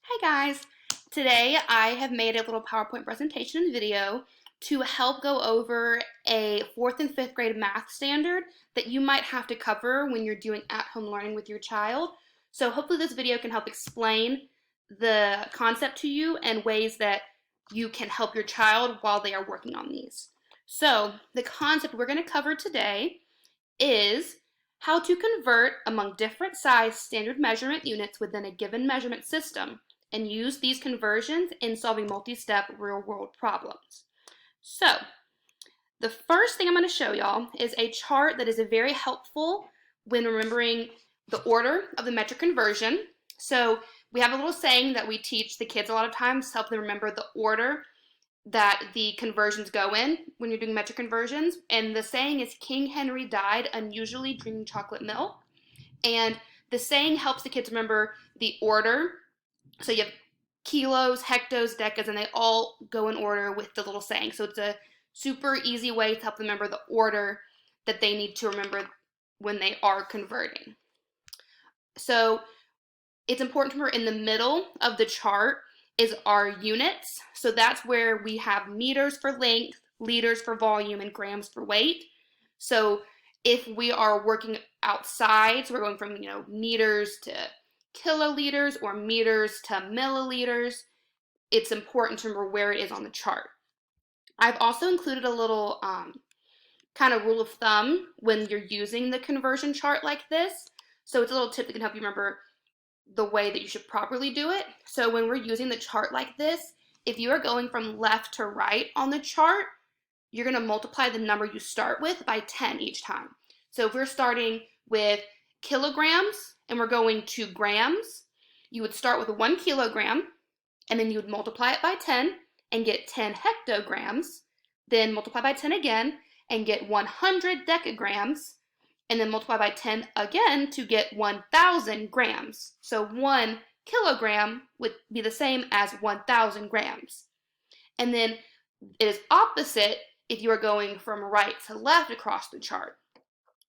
Hi guys! Today I have made a little PowerPoint presentation and video to help go over a 4th and 5th grade math standard that you might have to cover when you're doing at-home learning with your child. So hopefully this video can help explain the concept to you and ways that you can help your child while they are working on these. So the concept we're going to cover today is how to convert among different size standard measurement units within a given measurement system and use these conversions in solving multi-step real-world problems. So, the first thing I'm going to show y'all is a chart that is very helpful when remembering the order of the metric conversion. So, we have a little saying that we teach the kids a lot of times to help them remember the order that the conversions go in when you're doing metric conversions. And the saying is, King Henry died unusually drinking chocolate milk. And the saying helps the kids remember the order. So you have kilos, hectos, decas, and they all go in order with the little saying. So it's a super easy way to help them remember the order that they need to remember when they are converting. So it's important to remember in the middle of the chart is our units. So that's where we have meters for length, liters for volume, and grams for weight. So if we are working outside, so we're going from meters to kiloliters or meters to milliliters, it's important to remember where it is on the chart. I've also included a little kind of rule of thumb when you're using the conversion chart like this. So it's a little tip that can help you remember the way that you should properly do it. So when we're using the chart like this, if you are going from left to right on the chart, you're going to multiply the number you start with by 10 each time. So if we're starting with kilograms and we're going to grams, you would start with 1 kilogram and then you would multiply it by 10 and get 10 hectograms, then multiply by 10 again and get 100 decagrams, and then multiply by 10 again to get 1,000 grams. So 1 kilogram would be the same as 1,000 grams. And then it is opposite if you are going from right to left across the chart.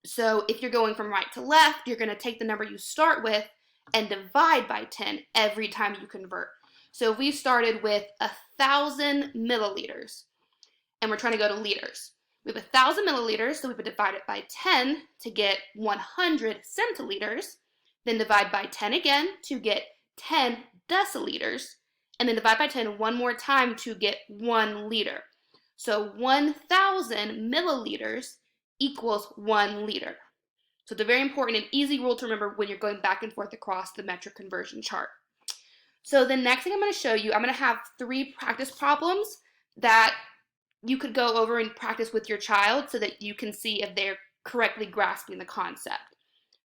So if you're going from right to left, you're going to take the number you start with and divide by 10 every time you convert. So if we started with 1,000 milliliters and we're trying to go to liters, we have 1,000 milliliters, so we would divide it by 10 to get 100 centiliters, then divide by 10 again to get 10 deciliters, and then divide by 10 one more time to get 1 liter. So 1,000 milliliters equals 1 liter. So it's a very important and easy rule to remember when you're going back and forth across the metric conversion chart. So the next thing I'm going to show you, I'm going to have 3 practice problems that you could go over and practice with your child so that you can see if they're correctly grasping the concept.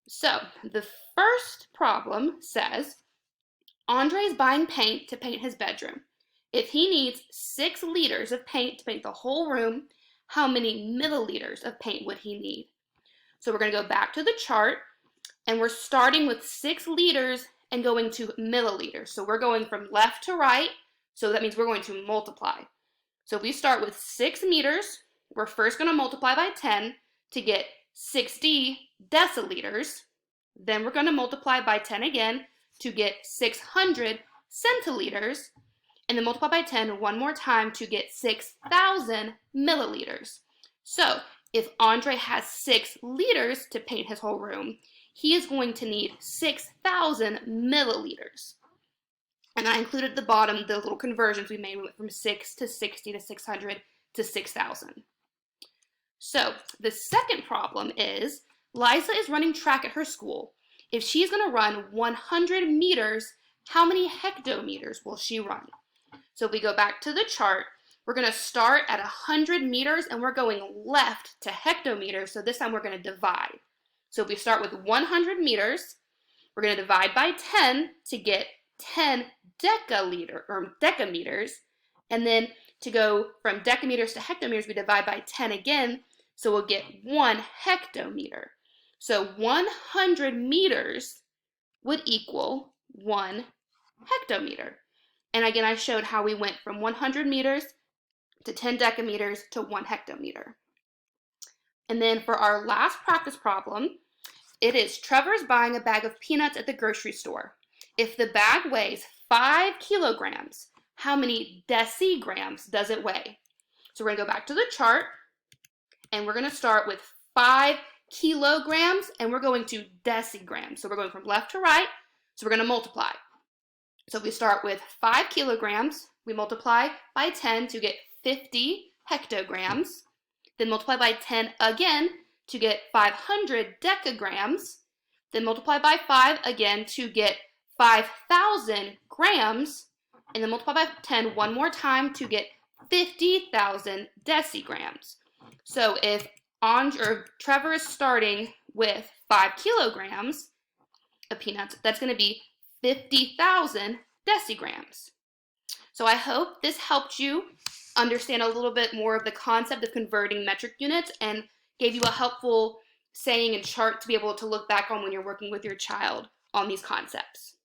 So the first problem says, Andre is buying paint to paint his bedroom. If he needs 6 liters of paint to paint the whole room, how many milliliters of paint would he need? So we're going to go back to the chart, and we're starting with 6 liters and going to milliliters. So we're going from left to right, so that means we're going to multiply. So if we start with 6 meters, we're first going to multiply by 10 to get 60 deciliters. Then we're going to multiply by 10 again to get 600 centiliters. And then multiply by 10 one more time to get 6,000 milliliters. So if Andre has 6 liters to paint his whole room, he is going to need 6,000 milliliters. And I included at the bottom the little conversions we made. We went from 6 to 60 to 600 to 6,000. So the second problem is Liza is running track at her school. If she's going to run 100 meters, how many hectometers will she run? So if we go back to the chart, we're going to start at 100 meters and we're going left to hectometers. So this time we're going to divide. So if we start with 100 meters, we're going to divide by 10 to get 10 decameters, and then to go from decameters to hectometers, we divide by 10 again, so we'll get 1 hectometer. So 100 meters would equal 1 hectometer. And again, I showed how we went from 100 meters to 10 decameters to 1 hectometer. And then for our last practice problem, it is Trevor's buying a bag of peanuts at the grocery store. If the bag weighs 5 kilograms, how many decigrams does it weigh? So we're going to go back to the chart, and we're going to start with 5 kilograms, and we're going to decigrams. So we're going from left to right, so we're going to multiply. So we start with 5 kilograms, we multiply by 10 to get 50 hectograms, then multiply by 10 again to get 500 decagrams, then multiply by 5 again to get 5,000 grams, and then multiply by 10 one more time to get 50,000 decigrams. So if Trevor is starting with 5 kilograms of peanuts, that's going to be 50,000 decigrams. So I hope this helped you understand a little bit more of the concept of converting metric units and gave you a helpful saying and chart to be able to look back on when you're working with your child on these concepts.